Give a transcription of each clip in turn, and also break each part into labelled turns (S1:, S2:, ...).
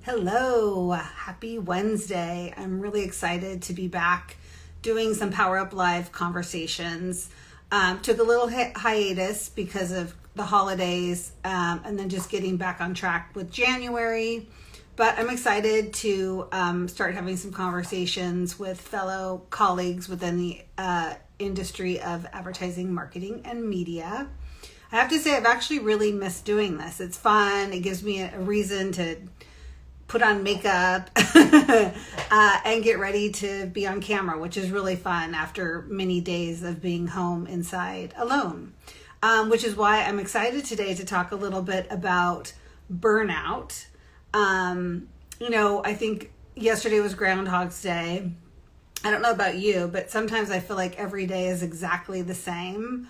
S1: Hello, happy Wednesday. I'm really excited to be back doing some Power Up Live conversations. Took a little hiatus because of the holidays and then just getting back on track with January. But I'm excited to start having some conversations with fellow colleagues within the industry of advertising, marketing, and media. I have to say, I've actually really missed doing this. It's fun. It gives me a reason to put on makeup and get ready to be on camera, which is really fun after many days of being home inside alone. Which is why I'm excited today to talk a little bit about burnout. I think yesterday was Groundhog's Day. I don't know about you, but sometimes I feel like every day is exactly the same.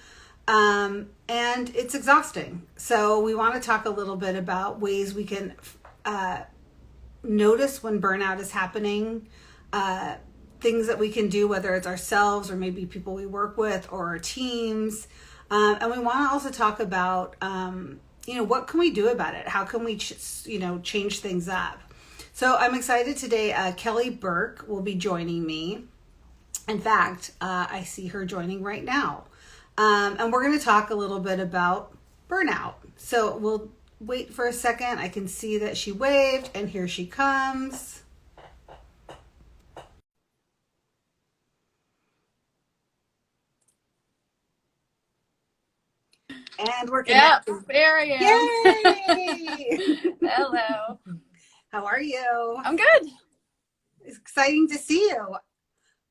S1: And it's exhausting. So we want to talk a little bit about ways we can notice when burnout is happening, things that we can do, whether it's ourselves or maybe people we work with or our teams. And we want to also talk about, what can we do about it? How can we, change things up? So I'm excited today. Kelly Burke will be joining me. In fact, I see her joining right now. And we're going to talk a little bit about burnout. So we'll wait for a second. I can see that she waved, and here she comes. And we're connected.
S2: Yep, there I am.
S1: Yay!
S2: Hello.
S1: How are you?
S2: I'm good.
S1: It's exciting to see you.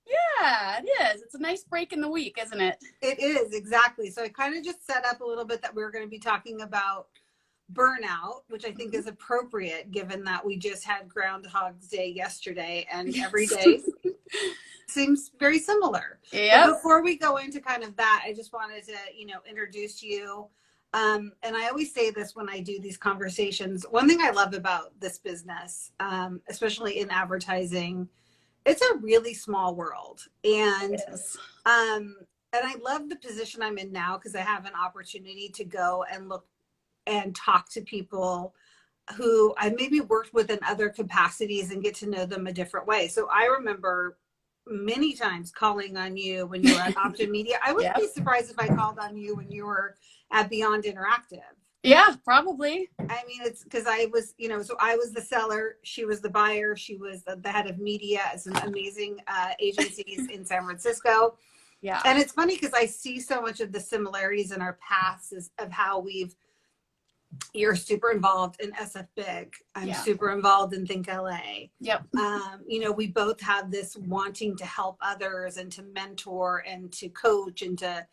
S2: Yeah, it is. It's a nice break in the week, isn't it?
S1: It is, exactly. So I kind of just set up a little bit that we're going to be talking about burnout, which I think is appropriate given that we just had Groundhog's Day yesterday and every day seems very similar.
S2: Yep.
S1: But before we go into kind of that, I just wanted to, introduce you. And I always say this when I do these conversations. One thing I love about this business, especially in advertising, it's a really small world. And
S2: Yes.
S1: And I love the position I'm in now because I have an opportunity to go and look and talk to people who I maybe worked with in other capacities and get to know them a different way. So I remember many times calling on you when you were at Option Media. I wouldn't
S2: Yep.
S1: be surprised if I called on you when you were at Beyond Interactive.
S2: Yeah, probably.
S1: I mean, it's because I was, so I was the seller, she was the buyer, she was the head of media at some amazing agencies in San Francisco.
S2: Yeah.
S1: And it's funny because I see so much of the similarities in our paths of how you're super involved in SF Big. I'm super involved in Think LA.
S2: Yep.
S1: We both have this wanting to help others and to mentor and to coach and to,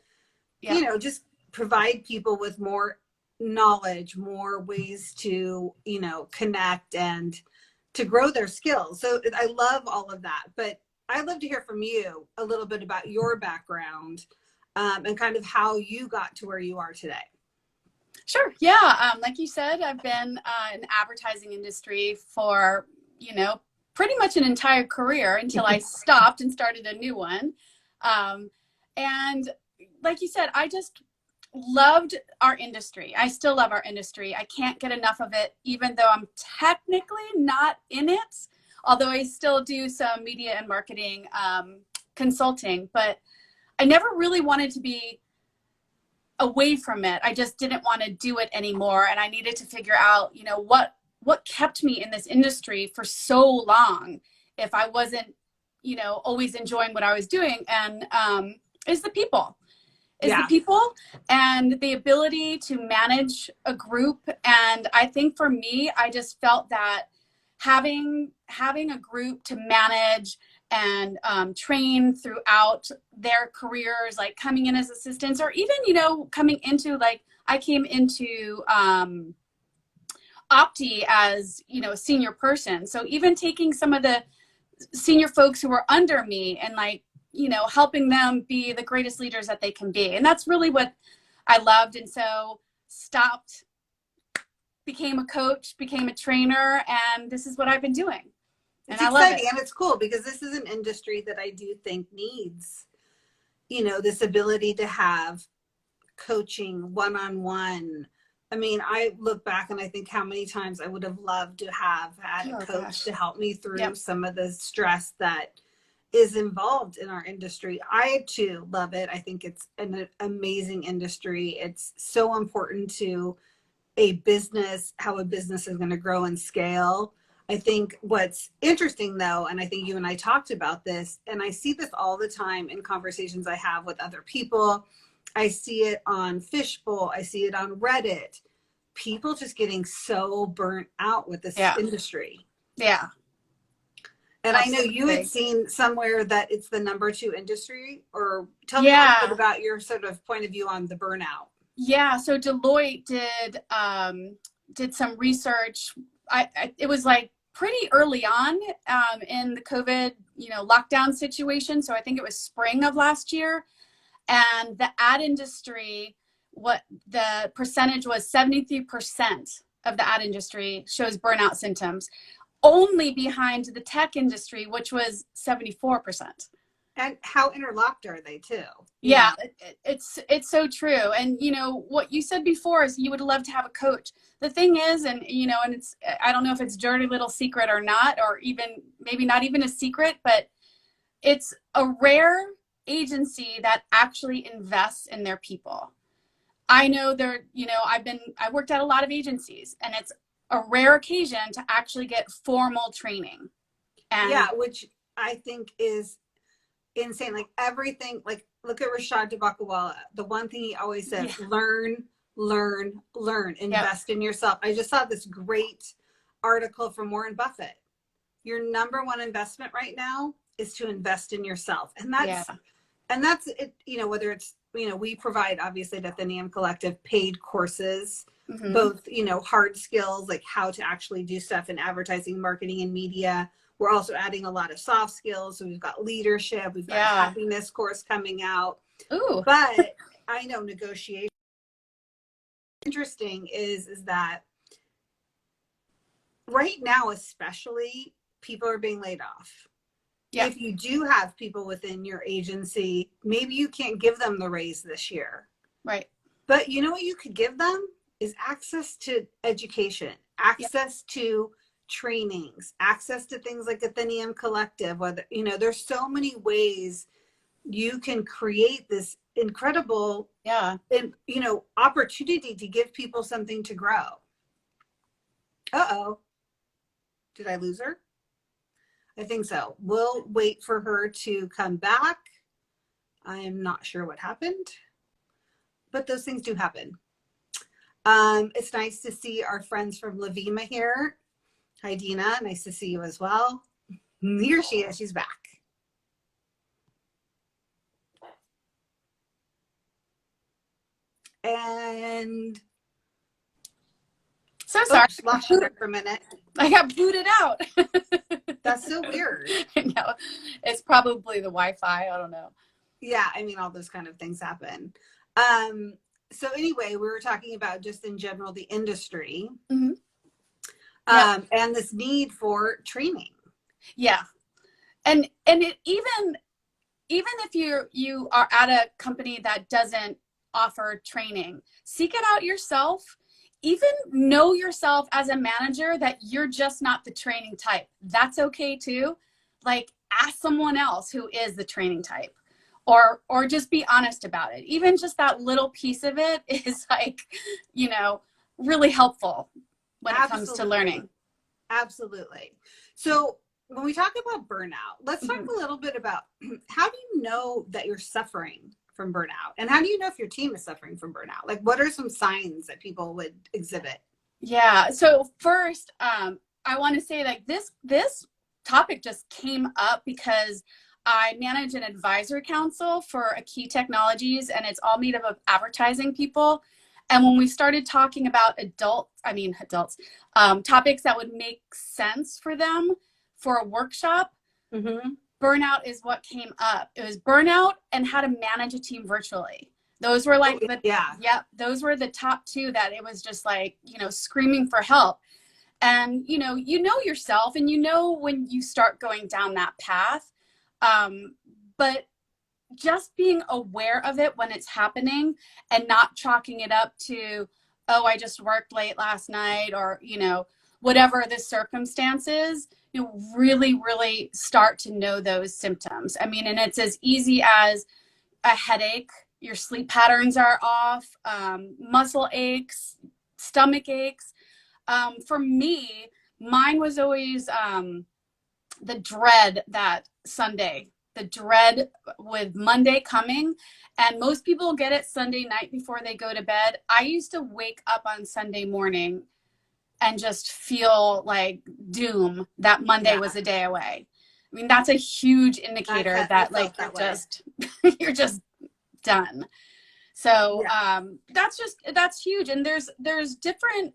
S1: just provide people with more knowledge, more ways to, connect and to grow their skills. So I love all of that. But I'd love to hear from you a little bit about your background and kind of how you got to where you are today.
S2: Sure. Yeah. Like you said, I've been in the advertising industry for, pretty much an entire career until I stopped and started a new one. And like you said, I just loved our industry. I still love our industry. I can't get enough of it, even though I'm technically not in it, although I still do some media and marketing consulting, but I never really wanted to be away from it. I just didn't want to do it anymore. And I needed to figure out, what kept me in this industry for so long if I wasn't, always enjoying what I was doing. And is the people. The people and the ability to manage a group. And I think for me, I just felt that having a group to manage and train throughout their careers, like coming in as assistants or even, coming into I came into Opti as, a senior person. So even taking some of the senior folks who were under me and helping them be the greatest leaders that they can be. And that's really what I loved. And so stopped, became a coach, became a trainer, and this is what I've been doing.
S1: It's exciting and it's cool because this is an industry that I do think needs, this ability to have coaching one-on-one I mean, I look back and I think how many times I would have loved to have had a
S2: Oh
S1: coach
S2: gosh.
S1: to help me through
S2: Yep.
S1: some of the stress that is involved in our industry. I too love it. I think it's an amazing industry. It's so important to a business, how a business is going to grow and scale. I think what's interesting though, and I think you and I talked about this, and I see this all the time in conversations I have with other people. I see it on Fishbowl. I see it on Reddit. People just getting so burnt out with this
S2: Yeah.
S1: industry.
S2: Yeah.
S1: And I know you had
S2: Absolutely.
S1: seen somewhere that it's the #2 industry, or tell me a little bit
S2: Yeah.
S1: about your sort of point of view on the burnout.
S2: Yeah. So Deloitte did some research. It was like pretty early on in the COVID, lockdown situation. So I think it was spring of last year. And the ad industry, what the percentage was, 73% of the ad industry shows burnout symptoms, only behind the tech industry, which was 74%.
S1: And how interlocked are they too?
S2: Yeah, it's so true. And what you said before is you would love to have a coach. The thing is, and it's, I don't know if it's dirty little secret or not, or even maybe not even a secret, but it's a rare agency that actually invests in their people. I know I worked at a lot of agencies, and it's a rare occasion to actually get formal training. And
S1: yeah, which I think is insane. Like everything, like look at Rashad Dubakawala. The one thing he always says, learn, invest in yourself. I just saw this great article from Warren Buffett. Your #1 investment right now is to invest in yourself. And that's it, whether it's, we provide obviously at the Athenaeum Collective paid courses, both, hard skills, like how to actually do stuff in advertising, marketing, and media. We're also adding a lot of soft skills. So we've got leadership, we've got a happiness course coming out.
S2: Ooh.
S1: But I know negotiation. Interesting is that right now, especially, people are being laid off. Yeah. If you do have people within your agency, maybe you can't give them the raise this year.
S2: Right.
S1: But you know what you could give them is access to education, access to trainings, access to things like Athenaeum Collective. Whether there's so many ways you can create this incredible opportunity to give people something to grow. Did I lose her? I think so. We'll wait for her to come back. I am not sure what happened, but those things do happen. It's nice to see our friends from Lavima here. Hi, Dina. Nice to see you as well. Here she is. She's back. And
S2: so sorry.
S1: Lost you there for a minute.
S2: I got booted out.
S1: That's so weird.
S2: No, it's probably the Wi-Fi. I don't know.
S1: Yeah, I mean, all those kind of things happen. So anyway, we were talking about just in general the industry, and this need for training.
S2: Yeah, and it even if you are at a company that doesn't offer training, seek it out yourself. Even know yourself as a manager that you're just not the training type. That's okay too. Like ask someone else who is the training type, or just be honest about it. Even just that little piece of it is like, really helpful when it comes to learning.
S1: Absolutely. So when we talk about burnout, let's talk a little bit about how do you know that you're suffering from burnout, and how do you know if your team is suffering from burnout? Like, what are some signs that people would exhibit? Yeah.
S2: So first, I want to say like this topic just came up because I manage an advisory council for Key Technologies, and it's all made up of advertising people. And when we started talking about topics that would make sense for them for a workshop, burnout is what came up. It was burnout and how to manage a team virtually. Those were like those were the top two that it was just like, screaming for help. And, you know yourself, and when you start going down that path. But just being aware of it when it's happening and not chalking it up to, oh, I just worked late last night, or, whatever the circumstances, really, really start to know those symptoms. I mean, and it's as easy as a headache, your sleep patterns are off, muscle aches, stomach aches. For me, mine was always the dread that Sunday, the dread with Monday coming. And most people get it Sunday night before they go to bed. I used to wake up on Sunday morning and just feel like doom that Monday was a day away. I mean, that's a huge indicator that like you're just done. So that's huge. And there's different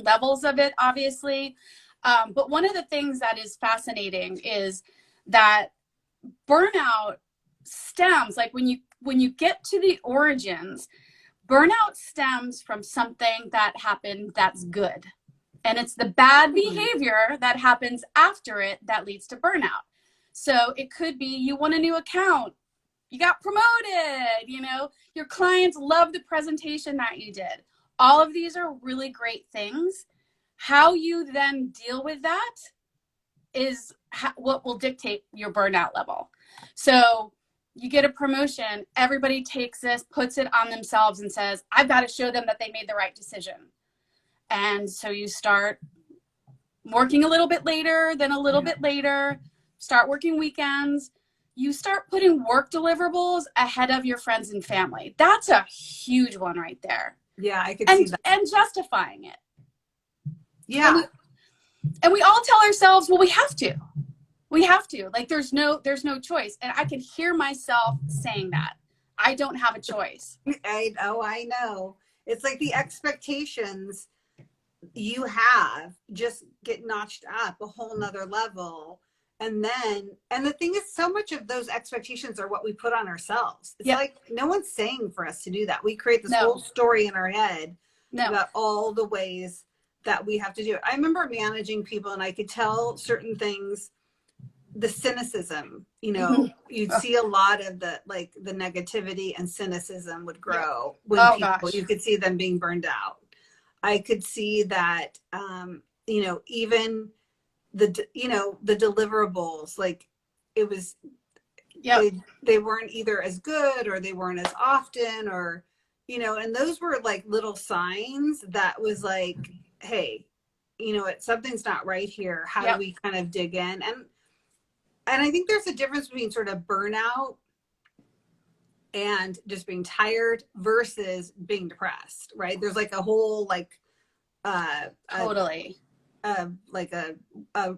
S2: levels of it, obviously. But one of the things that is fascinating is that burnout stems, like when you get to the origins, burnout stems from something that happened that's good. And it's the bad behavior that happens after it that leads to burnout. So it could be you won a new account, you got promoted, your clients love the presentation that you did. All of these are really great things. How you then deal with that is what will dictate your burnout level. So you get a promotion, everybody takes this, puts it on themselves and says, I've got to show them that they made the right decision. And so you start working a little bit later, then a little bit later, start working weekends. You start putting work deliverables ahead of your friends and family. That's a huge one right there.
S1: Yeah, I could see that.
S2: And justifying it.
S1: Yeah.
S2: And we all tell ourselves, well, we have to. Like, there's no choice. And I can hear myself saying that. I don't have a choice.
S1: I know. It's like the expectations you have just get notched up a whole nother level. And the thing is, so much of those expectations are what we put on ourselves. It's like no one's saying for us to do that. We create this whole story in our head about all the ways that we have to do it. I remember managing people, and I could tell certain things, the cynicism, you'd see a lot of the negativity and cynicism would grow when you could see them being burned out. I could see that, even the deliverables, like it was, they weren't either as good or they weren't as often, or, and those were like little signs that was like, hey, something's not right here. How do we kind of dig in? And I think there's a difference between sort of burnout and just being tired versus being depressed, right? There's like a whole
S2: totally
S1: a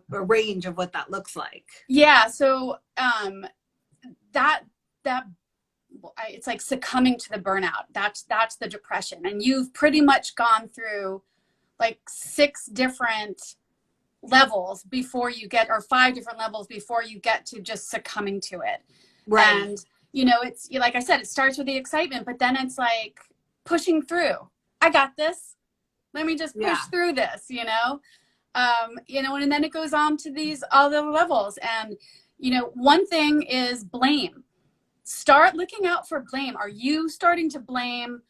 S1: range of what that looks like.
S2: Yeah. So that it's like succumbing to the burnout. That's the depression, and you've pretty much gone through like 6 different levels before you get, or 5 different levels before you get to just succumbing to it. Right. And it's like I said, it starts with the excitement, but then it's like pushing through. I got this. Let me just push through this, and then it goes on to these other levels. And, one thing is blame. Start looking out for blame. Are you starting to blame,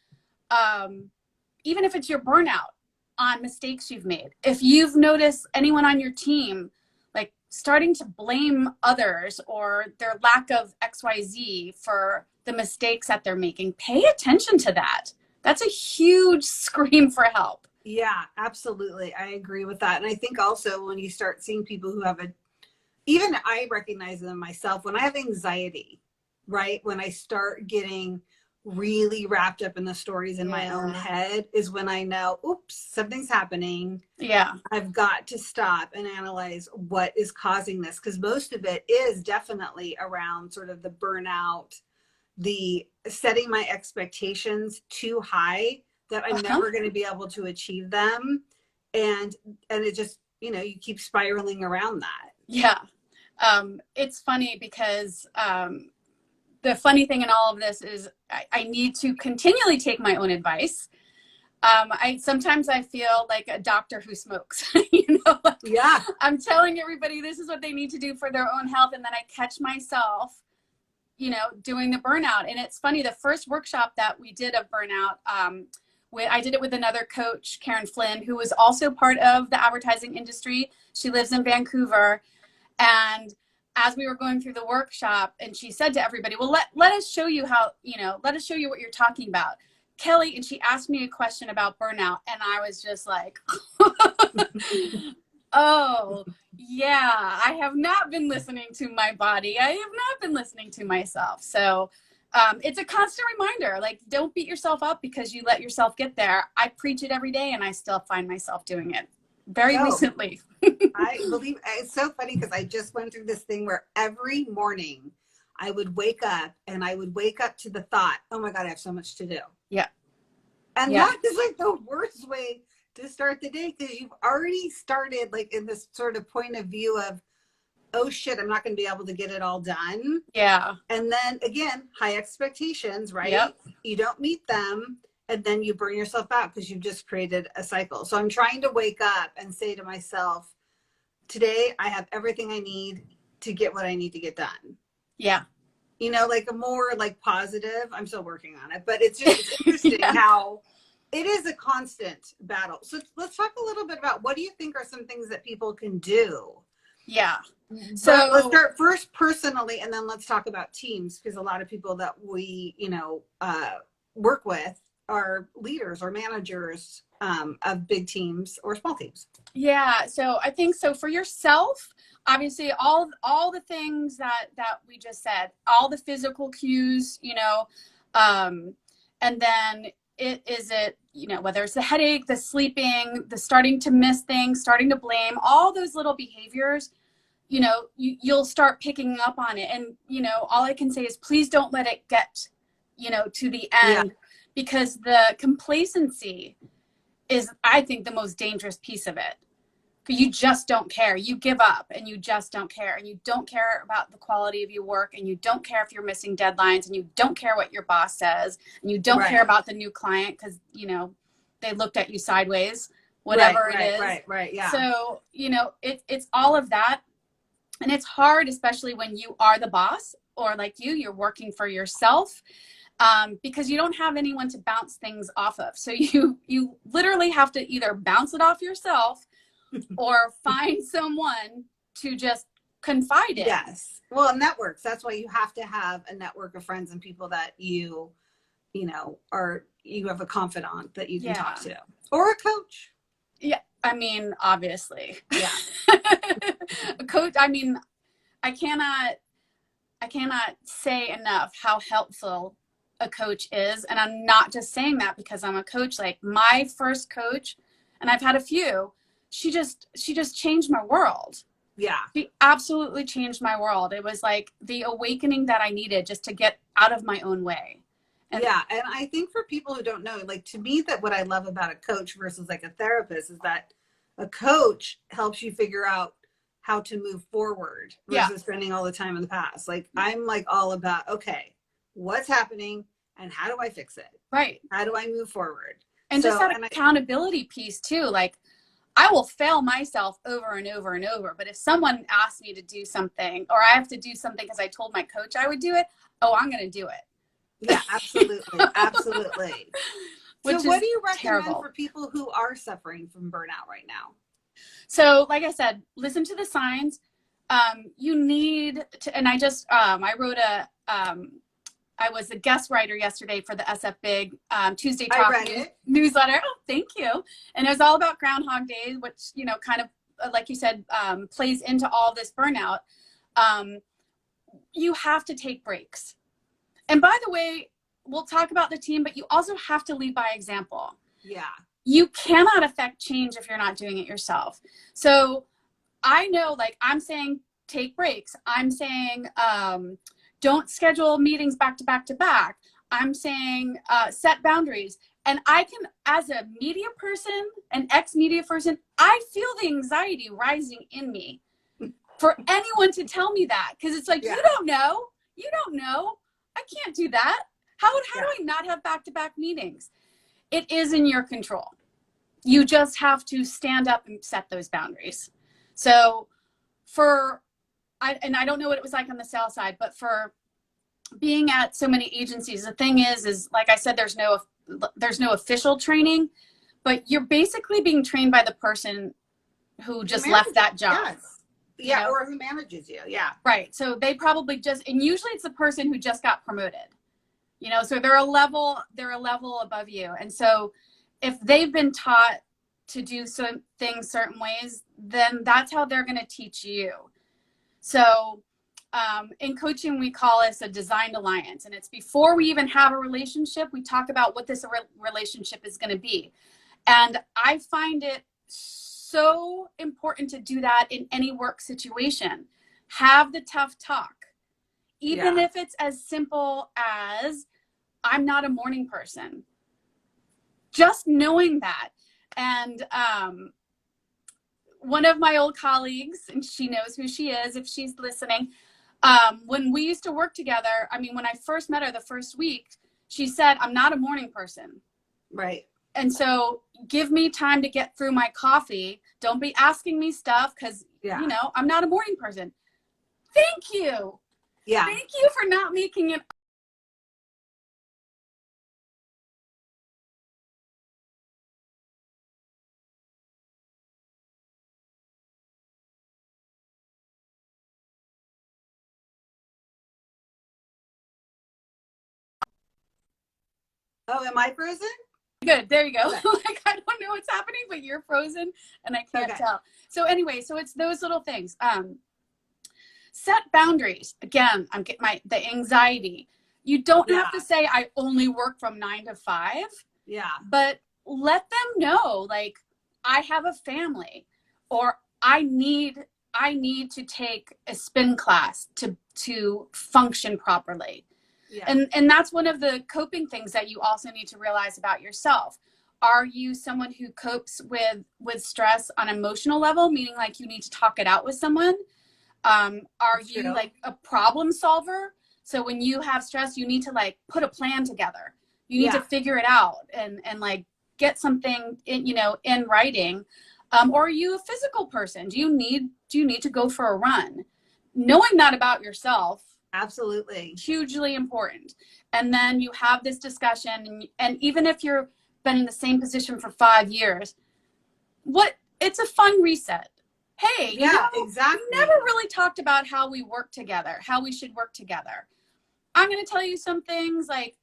S2: even if it's your burnout, on mistakes you've made? If you've noticed anyone on your team, like starting to blame others or their lack of XYZ for the mistakes that they're making, pay attention to that. That's a huge scream for help.
S1: Yeah, absolutely. I agree with that. And I think also when you start seeing people who have even I recognize them myself, when I have anxiety, right? When I start getting really wrapped up in the stories in my own head is when I know, oops, something's happening. Yeah. I've got to stop and analyze what is causing this. Because most of it is definitely around sort of the burnout, the setting my expectations too high that I'm never going to be able to achieve them. And it just, you keep spiraling around that. Yeah.
S2: It's funny because, the funny thing in all of this is I need to continually take my own advice. Sometimes I feel like a doctor who smokes, I'm telling everybody this is what they need to do for their own health. And then I catch myself, doing the burnout. And it's funny, the first workshop that we did of burnout, I did it with another coach, Karen Flynn, who was also part of the advertising industry. She lives in Vancouver. And as we were going through the workshop, and she said to everybody, well, let us show you how, let us show you what you're talking about. Kelly, and she asked me a question about burnout, and I was just like, oh, yeah, I have not been listening to my body. I have not been listening to myself. So it's a constant reminder, like, don't beat yourself up because you let yourself get there. I preach it every day, and I still find myself doing it very recently.
S1: I believe it's so funny because I just went through this thing where every morning I would wake up and I would wake up to the thought, oh my God, I have so much to do.
S2: Yeah.
S1: And that is like the worst way to start the day, because you've already started like in this sort of point of view of, oh shit, I'm not going to be able to get it all done.
S2: Yeah.
S1: And then again, high expectations, right?
S2: Yep.
S1: You don't meet them, and then you burn yourself out because you've just created a cycle. So I'm trying to wake up and say to myself, today I have everything I need to get what I need to get done.
S2: Yeah.
S1: Like a more like positive, I'm still working on it, but it's interesting how it is a constant battle. So let's talk a little bit about, what do you think are some things that people can do?
S2: Yeah.
S1: So let's start first personally, and then let's talk about teams, because a lot of people that we, work with are leaders or managers of big teams or small teams.
S2: Yeah. So I think so for yourself, obviously all the things that we just said, all the physical cues, and then whether it's the headache, the sleeping, the starting to miss things, starting to blame, all those little behaviors, you'll start picking up on it. And, all I can say is please don't let it get, to the end, because the complacency is, I think, the most dangerous piece of it. You just don't care. You give up and you just don't care. And you don't care about the quality of your work. And you don't care if you're missing deadlines. And you don't care what your boss says. And you don't care about the new client because, they looked at you sideways, whatever it is.
S1: Right. Yeah.
S2: So, it's all of that. And it's hard, especially when you are the boss, or like you're working for yourself, because you don't have anyone to bounce things off of. So you literally have to either bounce it off yourself or find someone to just confide in.
S1: Yes. Well, networks. That's why you have to have a network of friends and people that you have a confidant that you can talk to, or a coach.
S2: Yeah. I mean, obviously.
S1: Yeah.
S2: A coach. I mean, I cannot say enough how helpful a coach is. And I'm not just saying that because I'm a coach. Like my first coach, and I've had a few, she just changed my world. Yeah. She absolutely changed my world. It was like the awakening that I needed just to get out of my own way. And
S1: I think for people who don't know, like, to me, that what I love about a coach versus like a therapist is that a coach helps you figure out how to move forward versus spending all the time in the past. Like, I'm like all about, okay, what's happening and how do I fix it?
S2: Right.
S1: How do I move forward?
S2: And just that accountability piece too. Like, I will fail myself over and over and over. But if someone asks me to do something, or I have to do something because I told my coach I would do it, I'm going to do it.
S1: Yeah, absolutely. Absolutely. So what do you recommend for people who are suffering from burnout right now?
S2: So like I said, listen to the signs. You need to, and I just, I wrote I was a guest writer yesterday for the SF Big Tuesday Talk newsletter. Oh, thank you. And it was all about Groundhog Day, which, kind of, like you said, plays into all this burnout. You have to take breaks. And by the way, we'll talk about the team, but you also have to lead by example. Yeah. You cannot affect change if you're not doing it yourself. So I know, like, I'm saying, take breaks. I'm saying, don't schedule meetings back to back to back. I'm saying set boundaries. And I can, as a media person, an ex-media person, I feel the anxiety rising in me for anyone to tell me that. Because it's like, you don't know. You don't know. I can't do that. How do I not have back-to-back meetings? It is in your control. You just have to stand up and set those boundaries. So I don't know what it was like on the sales side, but for being at so many agencies, the thing is like I said, there's no there's no official training, but you're basically being trained by the person who just left that job.
S1: Yes. Yeah, or who manages you. Yeah.
S2: Right. So they probably and usually it's the person who just got promoted. So they're a level above you. And so if they've been taught to do some things certain ways, then that's how they're going to teach you. So in coaching, we call this a designed alliance. And it's before we even have a relationship, we talk about what this relationship is going to be. And I find it so important to do that in any work situation. Have the tough talk. Even if it's as simple as, I'm not a morning person. Just knowing that. And one of my old colleagues, and she knows who she is if she's listening, when we used to work together, when I first met her the first week, she said, I'm not a morning person.
S1: Right.
S2: And so give me time to get through my coffee. Don't be asking me stuff because, I'm not a morning person. Thank you.
S1: Yeah.
S2: Thank you for not making it.
S1: Oh, am I frozen?
S2: Good. There you go.
S1: Okay.
S2: Like, I don't know what's happening, but you're frozen and I can't tell. So anyway, so it's those little things. Set boundaries. Again, I'm getting the anxiety. You don't have to say I only work from 9 to 5.
S1: Yeah.
S2: But let them know, like, I have a family, or I need to take a spin class to function properly. Yeah. And that's one of the coping things that you also need to realize about yourself. Are you someone who copes with stress on an emotional level, meaning like you need to talk it out with someone? Are you like a problem solver? So when you have stress, you need to like put a plan together. You need to figure it out and like get something in writing. Or are you a physical person? Do you need to go for a run? Knowing that about yourself.
S1: Absolutely.
S2: Hugely important. And then you have this discussion, and even if you've been in the same position for 5 years, it's a fun reset. Hey,
S1: exactly.
S2: We never really talked about how we work together, how we should work together. I'm going to tell you some things, like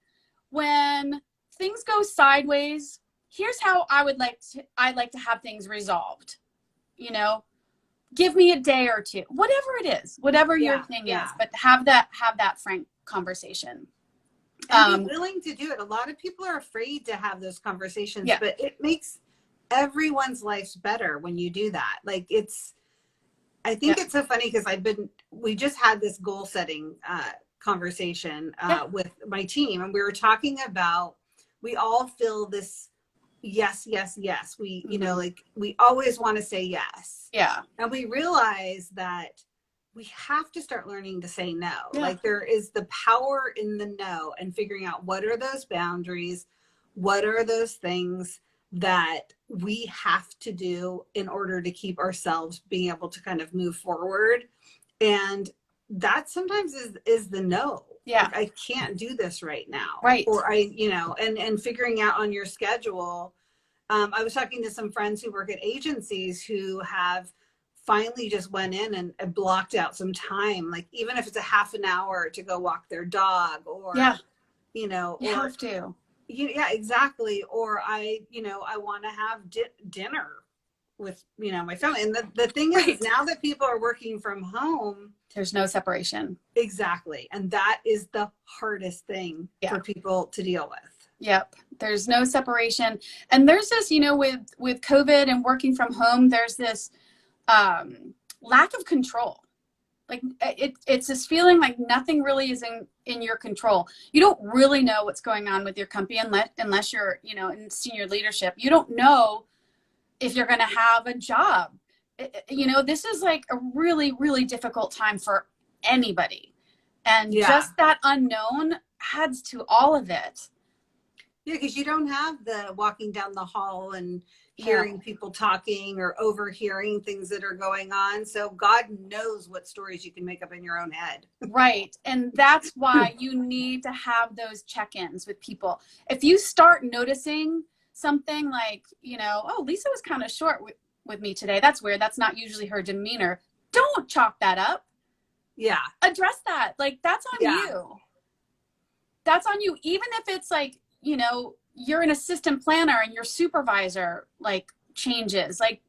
S2: when things go sideways, here's how I'd like to have things resolved. Give me a day or two, whatever it is, whatever your thing is, but have that frank conversation.
S1: And be willing to do it. A lot of people are afraid to have those conversations, but it makes everyone's lives better when you do that. Like I think it's so funny because we just had this goal setting conversation with my team, and we were talking about, we all feel this yes. We, like we always want to say yes. Yeah. And we realize that we have to start learning to say no. Yeah. Like there is the power in the no, and figuring out what are those boundaries, what are those things that we have to do in order to keep ourselves being able to kind of move forward. And that sometimes is the no. Yeah. Like, I can't do this right now. Right. Or and figuring out on your schedule. I was talking to some friends who work at agencies who have finally just went in and blocked out some time, like even if it's a half an hour to go walk their dog, or you have to. Yeah, exactly. Or I want to have dinner with my family. And the thing is, now that people are working from home, there's no separation. Exactly. And that is the hardest thing for people to deal with. Yep. There's no separation. And there's this, with COVID and working from home, there's this lack of control. Like it's this feeling like nothing really is in your control. You don't really know what's going on with your company unless you're, in senior leadership. You don't know if you're going to have a job. This is like a really, really difficult time for anybody. And just that unknown adds to all of it. Yeah, because you don't have the walking down the hall and, hearing people talking or overhearing things that are going on. So God knows what stories you can make up in your own head.
S2: Right. And that's why you need to have those check-ins with people. If you start noticing something like, oh, Lisa was kind of short with me today. That's weird. That's not usually her demeanor. Don't chalk that up.
S1: Yeah.
S2: Address that. Like, that's on you. That's on you. Even if it's like, you're an assistant planner and your supervisor like changes, like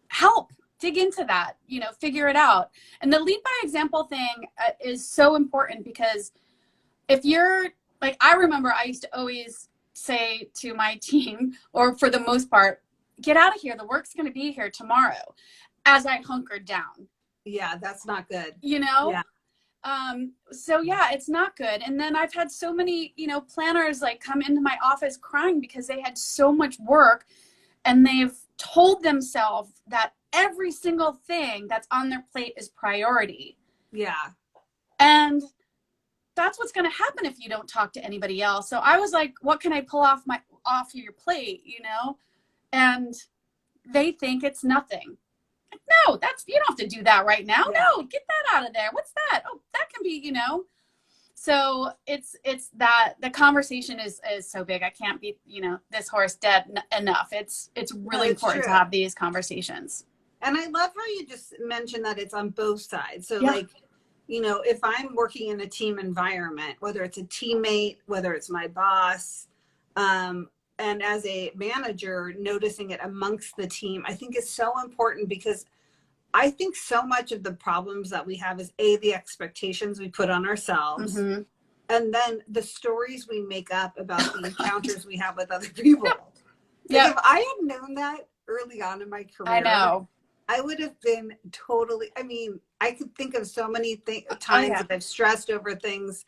S2: help dig into that, figure it out. And the lead by example thing is so important, because if you're like, I remember I used to always say to my team, or for the most part, get out of here. The work's going to be here tomorrow, as I hunkered down.
S1: Yeah, that's not good.
S2: Yeah. So yeah, it's not good. And then I've had so many, planners like come into my office crying because they had so much work and they've told themselves that every single thing that's on their plate is priority.
S1: Yeah.
S2: And that's what's going to happen if you don't talk to anybody else. So I was like, what can I pull off your plate, And they think it's nothing. No, you don't have to do that right now. Yeah. No, get that out of there. What's that? Oh, that can be, So it's that the conversation is so big. I can't beat, this horse dead enough. It's really important to have these conversations.
S1: And I love how you just mentioned that it's on both sides. So like, if I'm working in a team environment, whether it's a teammate, whether it's my boss, and as a manager, noticing it amongst the team, I think is so important, because I think so much of the problems that we have is the expectations we put on ourselves, and then the stories we make up about the encounters we have with other people. Yeah. Like if I had known that early on in my career,
S2: I know,
S1: I would have been totally, I could think of so many times that I've stressed over things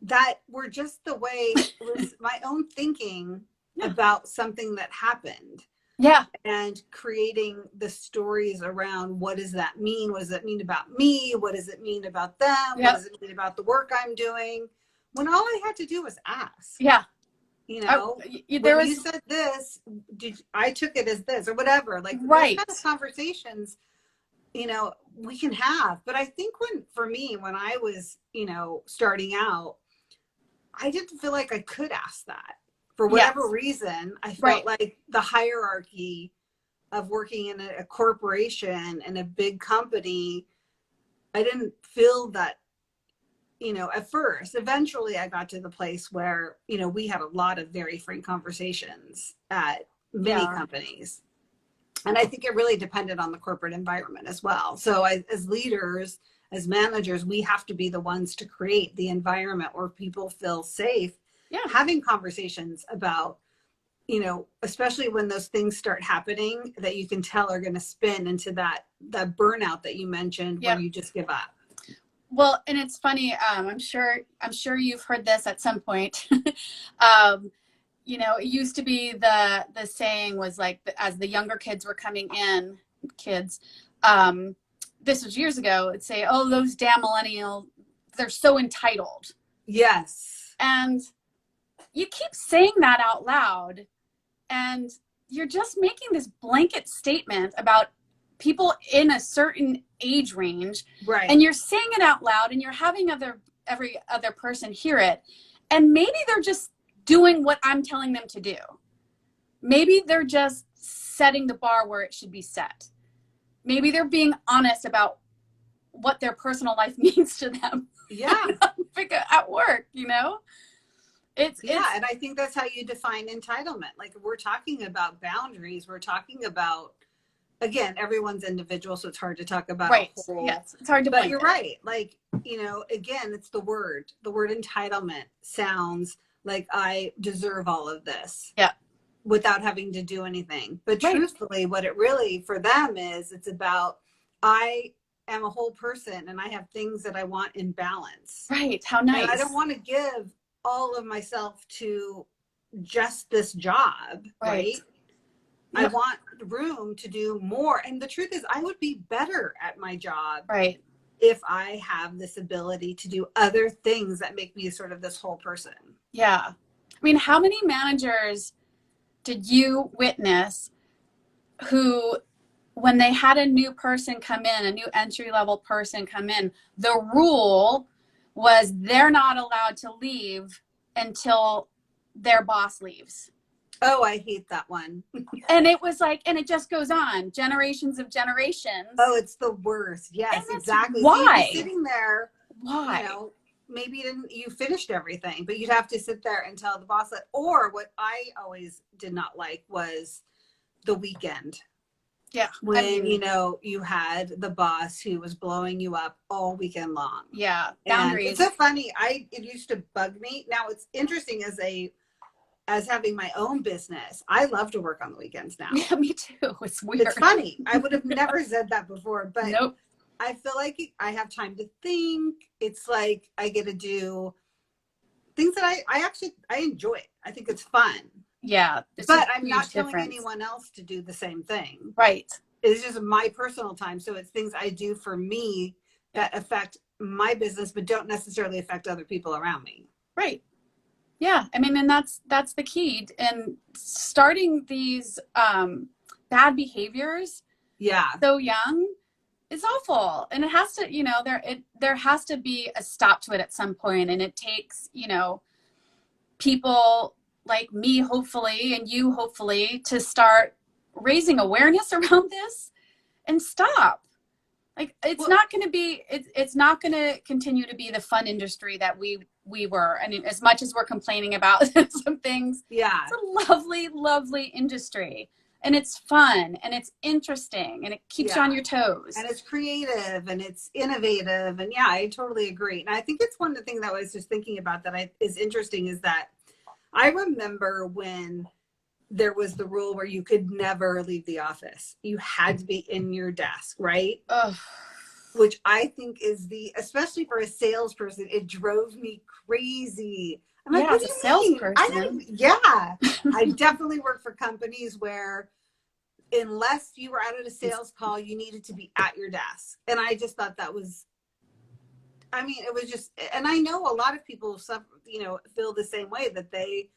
S1: that were just the way it was my own thinking about something that happened.
S2: Yeah.
S1: And creating the stories around, what does that mean? What does it mean about me? What does it mean about them? What does it mean about the work I'm doing? When all I had to do was ask.
S2: Yeah.
S1: You said this, I took it as this or whatever. Like those kind of conversations, we can have. But I think for me, when I was, starting out, I didn't feel like I could ask that. For whatever reason, I felt like the hierarchy of working in a corporation and a big company, I didn't feel that, at first. Eventually I got to the place where, we had a lot of very frank conversations at many companies. And I think it really depended on the corporate environment as well. So as leaders, as managers, we have to be the ones to create the environment where people feel safe. Yeah. Having conversations about, especially when those things start happening that you can tell are going to spin into that burnout that you mentioned, where you just give up.
S2: Well, and it's funny. I'm sure you've heard this at some point. It used to be the saying was like, as the younger kids were coming in, this was years ago, it'd say, oh, those damn millennials, they're so entitled.
S1: Yes.
S2: And you keep saying that out loud, and you're just making this blanket statement about people in a certain age range.
S1: Right.
S2: And you're saying it out loud, and you're having every other person hear it. And maybe they're just doing what I'm telling them to do. Maybe they're just setting the bar where it should be set. Maybe they're being honest about what their personal life means to them.
S1: Yeah.
S2: At work, It's
S1: and I think that's how you define entitlement. Like, we're talking about boundaries. We're talking about, again, everyone's individual, so it's hard to talk about.
S2: Right. Yes, it's hard to.
S1: But you're right. Like, again, it's the word. The word entitlement sounds like I deserve all of this.
S2: Yeah.
S1: Without having to do anything. But truthfully, what it really for them is, it's about, I am a whole person and I have things that I want in balance.
S2: Right. How nice.
S1: And I don't want to give all of myself to just this job, right? Yeah. I want room to do more. And the truth is, I would be better at my job if I have this ability to do other things that make me sort of this whole person.
S2: Yeah. I mean, how many managers did you witness who, when they had a new person come in, a new entry level person come in, the rule was they're not allowed to leave until their boss leaves.
S1: Oh, I hate that one.
S2: And it was like, and it just goes on, generations of generations.
S1: Oh, it's the worst. Yes, exactly.
S2: Why?
S1: So you'd be sitting there,
S2: Why?
S1: you know, maybe you finished everything, but you'd have to sit there until the boss left. Or what I always did not like was the weekend.
S2: Yeah.
S1: When, you know, you had the boss who was blowing you up all weekend long.
S2: Yeah.
S1: Boundaries. And it's so funny. It used to bug me. Now it's interesting as having my own business. I love to work on the weekends now.
S2: Yeah, me too. It's weird.
S1: It's funny. I would have never said that before, but
S2: nope.
S1: I feel like I have time to think. It's like I get to do things that I enjoy it. I think it's fun.
S2: Yeah.
S1: But I'm not telling anyone else to do the same thing.
S2: Right.
S1: It's just my personal time. So it's things I do for me that affect my business, but don't necessarily affect other people around me.
S2: Right. Yeah. I mean, and that's the key. And starting these bad behaviors so young is awful. And it has to, you know, there has to be a stop to it at some point. And it takes, you know, people like me, hopefully, and you, hopefully, to start raising awareness around this and stop. Like, it's not going to continue to be the fun industry that we were. I mean, as much as we're complaining about some things, it's a lovely, lovely industry. And it's fun and it's interesting and it keeps you on your toes.
S1: And it's creative and it's innovative. And yeah, I totally agree. And I think it's one of the things that I was just thinking about that is interesting is that I remember when there was the rule where you could never leave the office. You had to be in your desk, right?
S2: Ugh.
S1: Which I think is especially for a salesperson, it drove me crazy. I'm like,
S2: as a salesperson.
S1: I definitely work for companies where unless you were out at a sales call, you needed to be at your desk. And I just thought that was, I mean, it was just, and I know a lot of people feel the same way that they,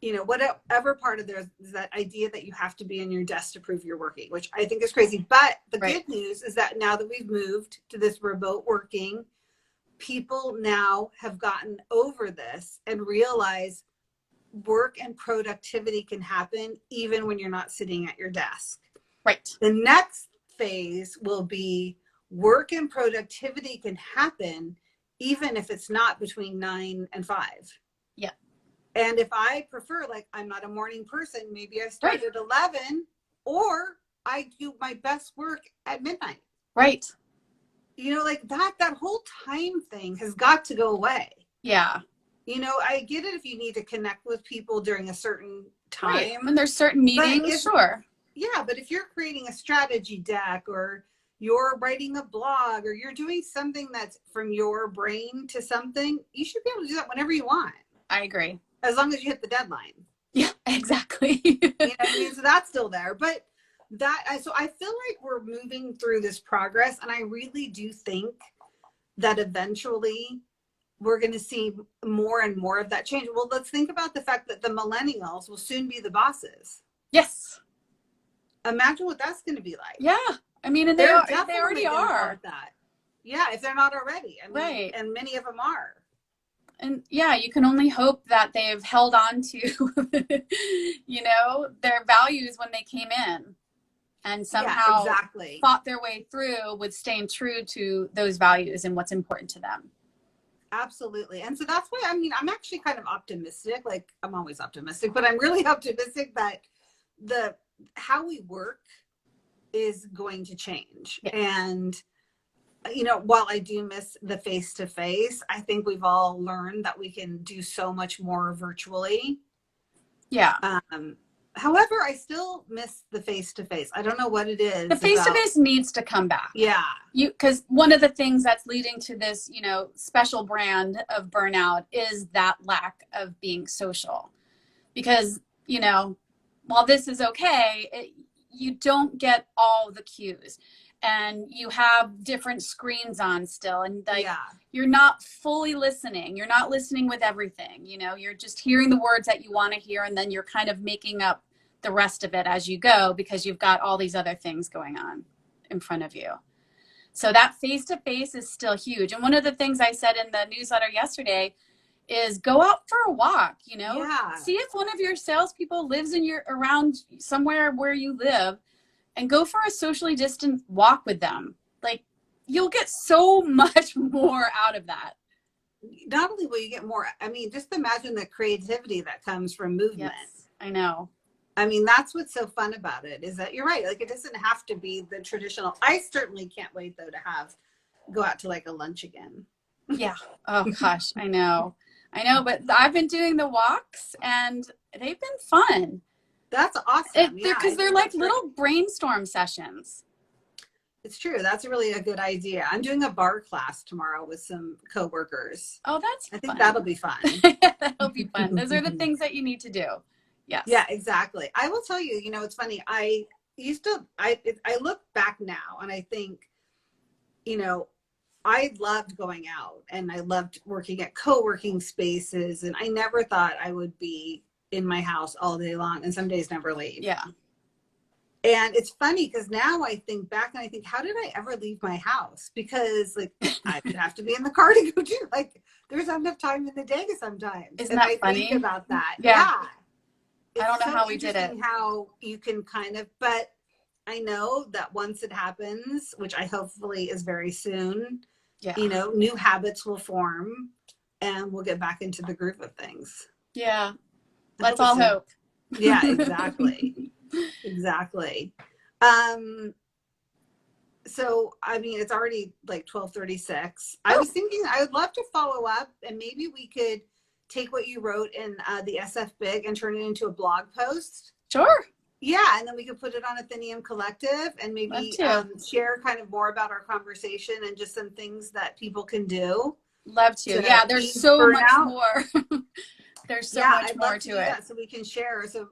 S1: you know, whatever part of there is that idea that you have to be in your desk to prove you're working, which I think is crazy. But the good news is that now that we've moved to this remote working, people now have gotten over this and realize work and productivity can happen even when you're not sitting at your desk.
S2: Right.
S1: The next phase will be work and productivity can happen even if it's not between 9 and 5.
S2: Yeah.
S1: And if I prefer, like, I'm not a morning person, maybe I start at 11 or I do my best work at midnight.
S2: Right.
S1: You know, like that whole time thing has got to go away.
S2: Yeah.
S1: You know, I get it if you need to connect with people during a certain time.
S2: Right. When there's certain meetings, sure.
S1: Yeah, but if you're creating a strategy deck or you're writing a blog or you're doing something that's from your brain to something, you should be able to do that whenever you want.
S2: I agree.
S1: As long as you hit the deadline.
S2: Yeah, exactly.
S1: You know what I mean? So that's still there. But so I feel like we're moving through this progress. And I really do think that eventually we're going to see more and more of that change. Well, let's think about the fact that the millennials will soon be the bosses.
S2: Yes.
S1: Imagine what that's going to be like.
S2: Yeah. I mean, and they already are.
S1: That. Yeah, if they're not already. I mean,
S2: right.
S1: And many of them are.
S2: And yeah, you can only hope that they've held on to, you know, their values when they came in and somehow fought their way through with staying true to those values and what's important to them.
S1: Absolutely. And so that's why, I mean, I'm actually kind of optimistic. Like, I'm always optimistic, but I'm really optimistic that how we work is going to change. Yeah. And you know, while I do miss the face-to-face, I think we've all learned that we can do so much more virtually.
S2: Yeah.
S1: However, I still miss the face-to-face. I don't know what it is.
S2: The face-to-face needs to come back.
S1: Yeah.
S2: Because one of the things that's leading to this, you know, special brand of burnout is that lack of being social. Because, you know, while this is okay, you don't get all the cues. And you have different screens on still. And you're not fully listening. You're not listening with everything. You know, you're just hearing the words that you want to hear. And then you're kind of making up the rest of it as you go, because you've got all these other things going on in front of you. So that face-to-face is still huge. And one of the things I said in the newsletter yesterday is go out for a walk, you know, see if one of your salespeople lives around somewhere where you live, and go for a socially distant walk with them. Like, you'll get so much more out of that.
S1: Not only will you get more, I mean, just imagine the creativity that comes from movement.
S2: Yes, I know.
S1: I mean, that's what's so fun about it, is that you're right. Like, it doesn't have to be the traditional. I certainly can't wait, though, to go out to like a lunch again.
S2: Yeah. Oh, gosh, I know. But I've been doing the walks and they've been fun.
S1: That's awesome.
S2: Because they're like little brainstorm sessions.
S1: It's true. That's really a good idea. I'm doing a bar class tomorrow with some coworkers.
S2: Oh,
S1: I think that'll be fun.
S2: That'll be fun. Those are the things that you need to do. Yes.
S1: Yeah, exactly. I will tell you, it's funny. I look back now and I think, I loved going out and I loved working at co-working spaces, and I never thought I would be in my house all day long, and some days never leave.
S2: Yeah.
S1: And it's funny because now I think back and I think, how did I ever leave my house? Because like I would have to be in the car to go do, like, there's not enough time in the day sometimes.
S2: Isn't that funny?
S1: Think about that.
S2: Yeah.
S1: It's
S2: I don't know
S1: so
S2: how we did it.
S1: How you can but I know that once it happens, which I hopefully is very soon, new habits will form and we'll get back into the groove of things.
S2: Yeah. Let's all hope.
S1: Yeah, exactly. Exactly. So, I mean, it's already like 12:36. I was thinking I would love to follow up, and maybe we could take what you wrote in the SF Big and turn it into a blog post.
S2: Sure.
S1: Yeah, and then we could put it on Athenaeum Collective and maybe share kind of more about our conversation and just some things that people can do.
S2: Love to. Yeah, there's so much more. There's so much more to it.
S1: So we can share. So,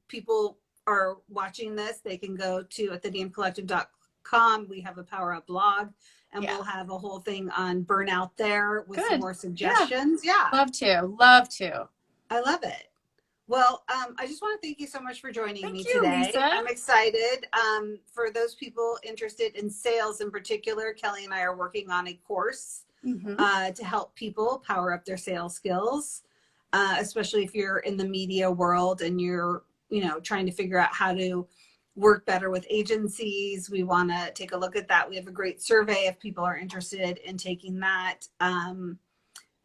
S1: people are watching this, they can go to athenaeumcollective.com. We have a Power Up blog, and we'll have a whole thing on burnout there with some more suggestions. Yeah.
S2: Love to.
S1: I love it. Well, I just want to thank you so much for joining me today.
S2: Lisa.
S1: I'm excited. For those people interested in sales in particular, Kelly and I are working on a course to help people power up their sales skills, especially if you're in the media world and you're, trying to figure out how to work better with agencies. We want to take a look at that. We have a great survey if people are interested in taking that.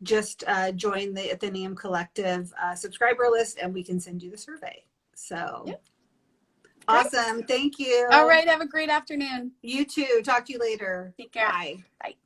S1: Just join the Athenaeum Collective subscriber list and we can send you the survey. So awesome. Thank you.
S2: All right. Have a great afternoon.
S1: You too. Talk to you later.
S2: Take care.
S1: Bye.
S2: Bye.